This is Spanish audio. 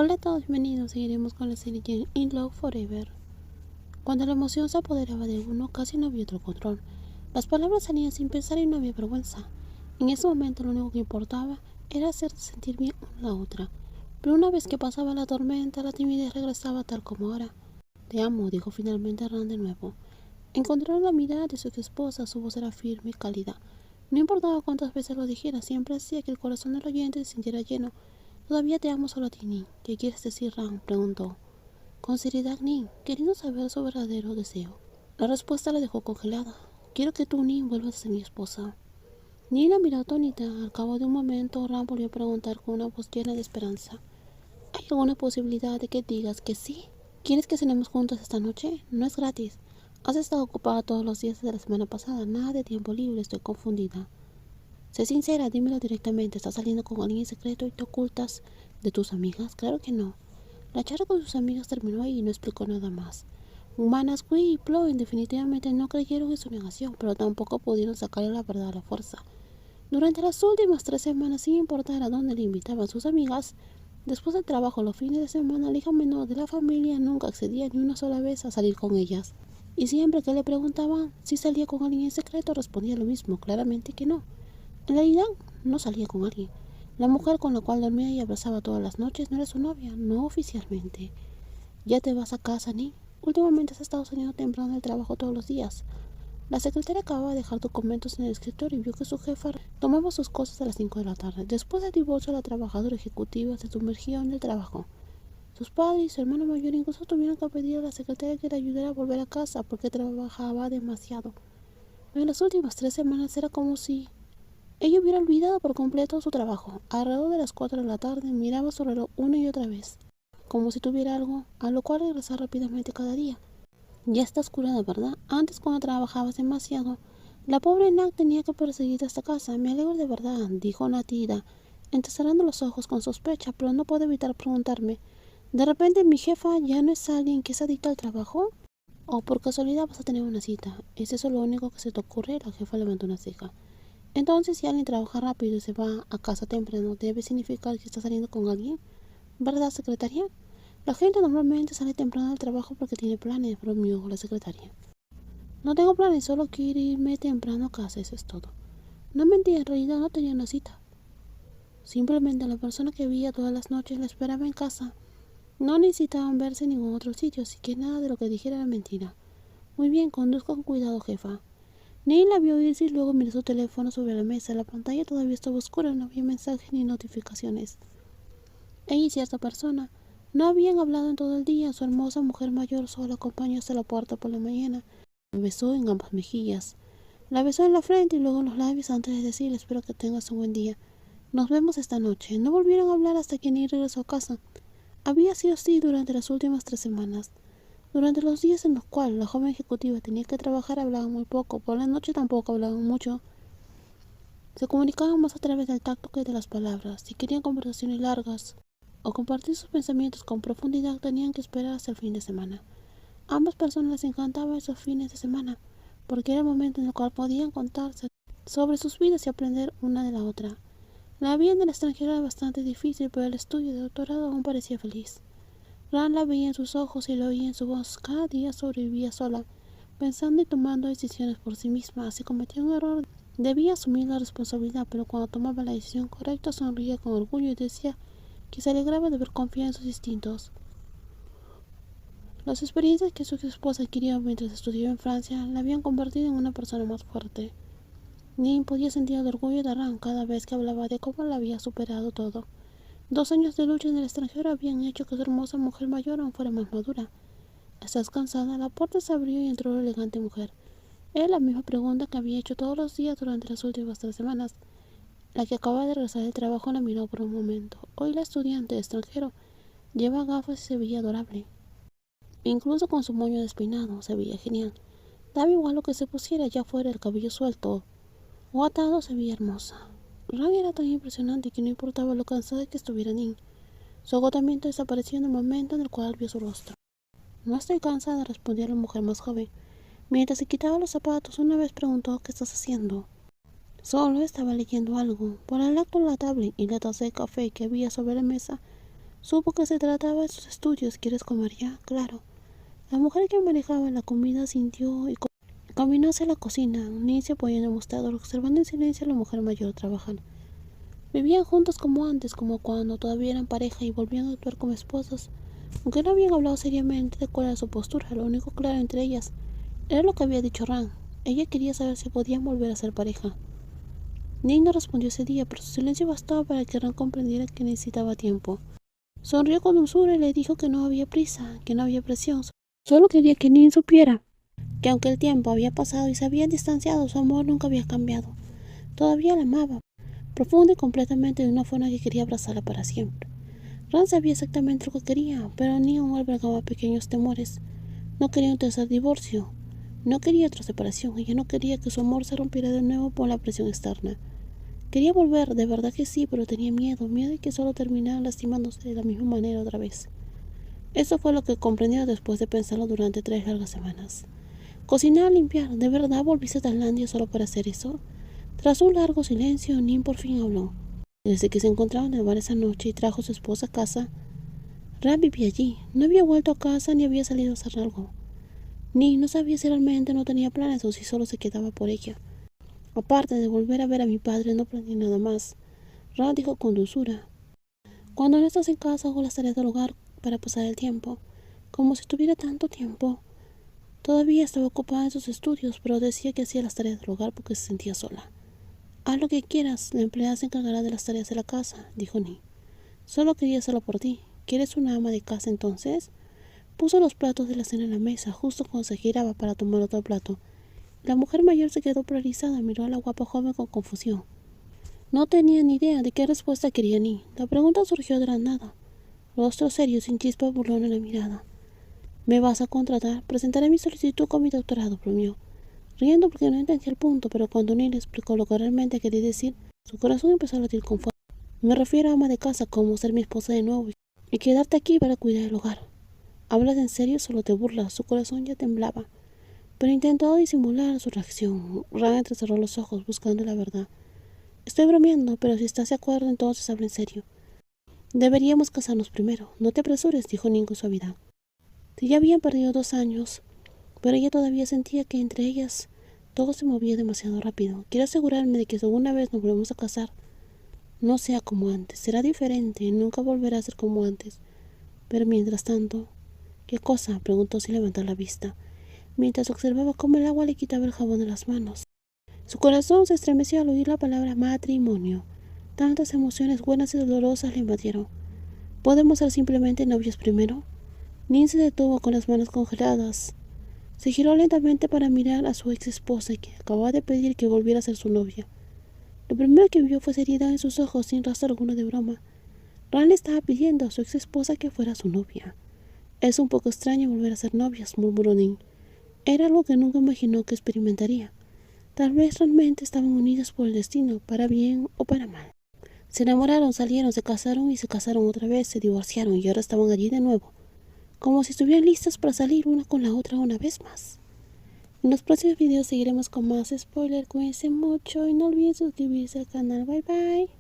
Hola a todos, bienvenidos. Seguiremos con la serie Jane in Love Forever. Cuando la emoción se apoderaba de uno, casi no había otro control. Las palabras salían sin pensar y no había vergüenza. En ese momento lo único que importaba era hacerte sentir bien una a la otra. Pero una vez que pasaba la tormenta, la timidez regresaba tal como ahora. Te amo, dijo finalmente Ran de nuevo. Encontró la mirada de su esposa, su voz era firme y cálida. No importaba cuántas veces lo dijera, siempre hacía que el corazón del oyente se sintiera lleno. Todavía te amo solo a ti, Nin. ¿Qué quieres decir, Ran? Preguntó. Con seriedad, Nin, queriendo saber su verdadero deseo. La respuesta la dejó congelada. Quiero que tú, Nin, vuelvas a ser mi esposa. Nin la miró atónita. Al cabo de un momento, Ran volvió a preguntar con una voz llena de esperanza. ¿Hay alguna posibilidad de que digas que sí? ¿Quieres que cenemos juntos esta noche? No es gratis. Has estado ocupada todos los días de la semana pasada. Nada de tiempo libre. Estoy confundida. Sé sincera, dímelo directamente. ¿Estás saliendo con alguien en secreto y te ocultas de tus amigas? Claro que no. La charla con sus amigas terminó ahí y no explicó nada más. Manaswi y Ploen definitivamente no creyeron en su negación, pero tampoco pudieron sacarle la verdad a la fuerza. Durante las últimas 3 semanas, sin importar a dónde le invitaban sus amigas, después del trabajo los fines de semana, la hija menor de la familia nunca accedía ni una sola vez a salir con ellas. Y siempre que le preguntaban si salía con alguien en secreto, respondía lo mismo, claramente que no. En realidad, no salía con alguien. La mujer con la cual dormía y abrazaba todas las noches no era su novia, no oficialmente. ¿Ya te vas a casa, Ni? Últimamente has estado saliendo temprano del trabajo todos los días. La secretaria acababa de dejar documentos en el escritorio y vio que su jefa tomaba sus cosas a las 5 de la tarde. Después del divorcio, la trabajadora ejecutiva se sumergió en el trabajo. Sus padres y su hermano mayor incluso tuvieron que pedir a la secretaria que le ayudara a volver a casa porque trabajaba demasiado. En las últimas 3 semanas era como si ella hubiera olvidado por completo su trabajo. Alrededor de las 4 de la tarde miraba su reloj una y otra vez, como si tuviera algo a lo cual regresar rápidamente cada día. Ya estás curada, ¿verdad? Antes, cuando trabajabas demasiado, la pobre Nat tenía que perseguirte hasta casa. Me alegro de verdad, dijo Natida, entrecerrando los ojos con sospecha, pero no puedo evitar preguntarme. ¿De repente mi jefa ya no es alguien que es adicta al trabajo? ¿O por casualidad vas a tener una cita? ¿Es eso lo único que se te ocurre? La jefa levantó una ceja. Entonces, si alguien trabaja rápido y se va a casa temprano, ¿debe significar que está saliendo con alguien? ¿Verdad, secretaria? La gente normalmente sale temprano del trabajo porque tiene planes, bromeó la secretaria. No tengo planes, solo quiero irme temprano a casa, eso es todo. No mentí, en realidad no tenía una cita. Simplemente la persona que veía todas las noches la esperaba en casa. No necesitaban verse en ningún otro sitio, así que nada de lo que dijera era mentira. Muy bien, conduzco con cuidado, jefa. Neil la vio irse y luego miró su teléfono sobre la mesa. La pantalla todavía estaba oscura, no había mensajes ni notificaciones. Ella y cierta persona no habían hablado en todo el día. Su hermosa mujer mayor solo la acompañó hasta la puerta por la mañana. Me besó en ambas mejillas. La besó en la frente y luego en los labios antes de decirle espero que tengas un buen día. Nos vemos esta noche. No volvieron a hablar hasta que Neil regresó a casa. Había sido así durante las últimas 3 semanas. Durante los días en los cuales la joven ejecutiva tenía que trabajar hablaban muy poco, por la noche tampoco hablaban mucho. Se comunicaban más a través del tacto que de las palabras. Si querían conversaciones largas o compartir sus pensamientos con profundidad, tenían que esperar hasta el fin de semana. A ambas personas les encantaban esos fines de semana, porque era el momento en el cual podían contarse sobre sus vidas y aprender una de la otra. La vida en el extranjero era bastante difícil, pero el estudio de doctorado aún parecía feliz. Ran la veía en sus ojos y lo oía en su voz. Cada día sobrevivía sola, pensando y tomando decisiones por sí misma. Si cometía un error, debía asumir la responsabilidad, pero cuando tomaba la decisión correcta sonreía con orgullo y decía que se alegraba de ver confiar en sus instintos. Las experiencias que su esposa adquirió mientras estudió en Francia la habían convertido en una persona más fuerte. Nin podía sentir el orgullo de Ran cada vez que hablaba de cómo la había superado todo. 2 años de lucha en el extranjero habían hecho que su hermosa mujer mayor aún fuera más madura. ¿Estás cansada? La puerta se abrió y entró la elegante mujer. Era la misma pregunta que había hecho todos los días durante las últimas 3 semanas. La que acababa de regresar del trabajo la miró por un momento. Hoy la estudiante extranjero lleva gafas y se veía adorable. Incluso con su moño despeinado se veía genial. Daba igual lo que se pusiera, ya fuera el cabello suelto o atado, se veía hermosa. Ran era tan impresionante que no importaba lo cansada que estuviera Nin. Su agotamiento desapareció en el momento en el cual vio su rostro. No estoy cansada, respondió la mujer más joven. Mientras se quitaba los zapatos, una vez preguntó ¿qué estás haciendo? Solo estaba leyendo algo. Por el acto la tablet y la taza de café que había sobre la mesa, Supo que se trataba de sus estudios. ¿Quieres comer ya? Claro. La mujer que manejaba la comida sintió y caminó hacia la cocina. Nin se apoyó en el mostrador, observando en silencio a la mujer mayor trabajar. Vivían juntos como antes, como cuando todavía eran pareja y volvían a actuar como esposos. Aunque no habían hablado seriamente de cuál era su postura, lo único claro entre ellas era lo que había dicho Ran. Ella quería saber si podían volver a ser pareja. Nin no respondió ese día, pero su silencio bastaba para que Ran comprendiera que necesitaba tiempo. Sonrió con dulzura y le dijo que no había prisa, que no había presión. Solo quería que Nin supiera que aunque el tiempo había pasado y se habían distanciado, su amor nunca había cambiado. Todavía la amaba, profunda y completamente, de una forma que quería abrazarla para siempre. Ran sabía exactamente lo que quería, pero Nin aún albergaba pequeños temores. No quería un tercer divorcio. No quería otra separación. Ella no quería que su amor se rompiera de nuevo por la presión externa. Quería volver, de verdad que sí, pero tenía miedo de que solo terminaran lastimándose de la misma manera otra vez. Eso fue lo que comprendió después de pensarlo durante 3 largas semanas. Cocinar, limpiar, ¿de verdad volviste a Tailandia solo para hacer eso? Tras un largo silencio, Nin por fin habló. Desde que se encontraron en el bar esa noche y trajo a su esposa a casa, Ran vivía allí. No había vuelto a casa ni había salido a hacer algo. Nin no sabía si realmente no tenía planes o si solo se quedaba por ella. Aparte de volver a ver a mi padre, no planeé nada más. Ran dijo con dulzura. Cuando no estás en casa, hago las tareas del hogar para pasar el tiempo. Como si tuviera tanto tiempo. Todavía estaba ocupada en sus estudios, pero decía que hacía las tareas del hogar porque se sentía sola. Haz lo que quieras, la empleada se encargará de las tareas de la casa, dijo Nin. Solo quería hacerlo por ti. ¿Quieres una ama de casa entonces? Puso los platos de la cena en la mesa, justo cuando se giraba para tomar otro plato. La mujer mayor se quedó paralizada y miró a la guapa joven con confusión. No tenía ni idea de qué respuesta quería Nin. La pregunta surgió de la nada. Rostro serio, sin chispa burlona en la mirada. ¿Me vas a contratar? Presentaré mi solicitud con mi doctorado, bromeó, riendo porque no entendía el punto, pero cuando Nin le explicó lo que realmente quería decir, su corazón empezó a latir con fuerza. Me refiero a ama de casa, como ser mi esposa de nuevo y quedarte aquí para cuidar el hogar. ¿Hablas en serio o solo te burlas? Su corazón ya temblaba, pero intentó disimular su reacción. Ran entrecerró los ojos, buscando la verdad. Estoy bromeando, pero si estás de acuerdo, entonces habla en serio. Deberíamos casarnos primero. No te apresures, dijo Nin con suavidad. Si ya habían perdido 2 años, pero ella todavía sentía que entre ellas todo se movía demasiado rápido. Quiero asegurarme de que si alguna vez nos volvemos a casar, no sea como antes. Será diferente, nunca volverá a ser como antes. Pero mientras tanto, ¿qué cosa? Preguntó sin levantar la vista, mientras observaba cómo el agua le quitaba el jabón de las manos. Su corazón se estremeció al oír la palabra matrimonio. Tantas emociones buenas y dolorosas le invadieron. ¿Podemos ser simplemente novios primero? Nin se detuvo con las manos congeladas. Se giró lentamente para mirar a su ex esposa, que acababa de pedir que volviera a ser su novia. Lo primero que vio fue seriedad en sus ojos, sin rastro alguno de broma. Ran le estaba pidiendo a su ex esposa que fuera su novia. Es un poco extraño volver a ser novias, murmuró Nin. Era algo que nunca imaginó que experimentaría. Tal vez realmente estaban unidas por el destino, para bien o para mal. Se enamoraron, salieron, se casaron y se casaron otra vez, se divorciaron y ahora estaban allí de nuevo, como si estuvieran listas para salir una con la otra una vez más. En los próximos videos seguiremos con más spoilers. Cuídense mucho y no olviden suscribirse al canal. Bye bye.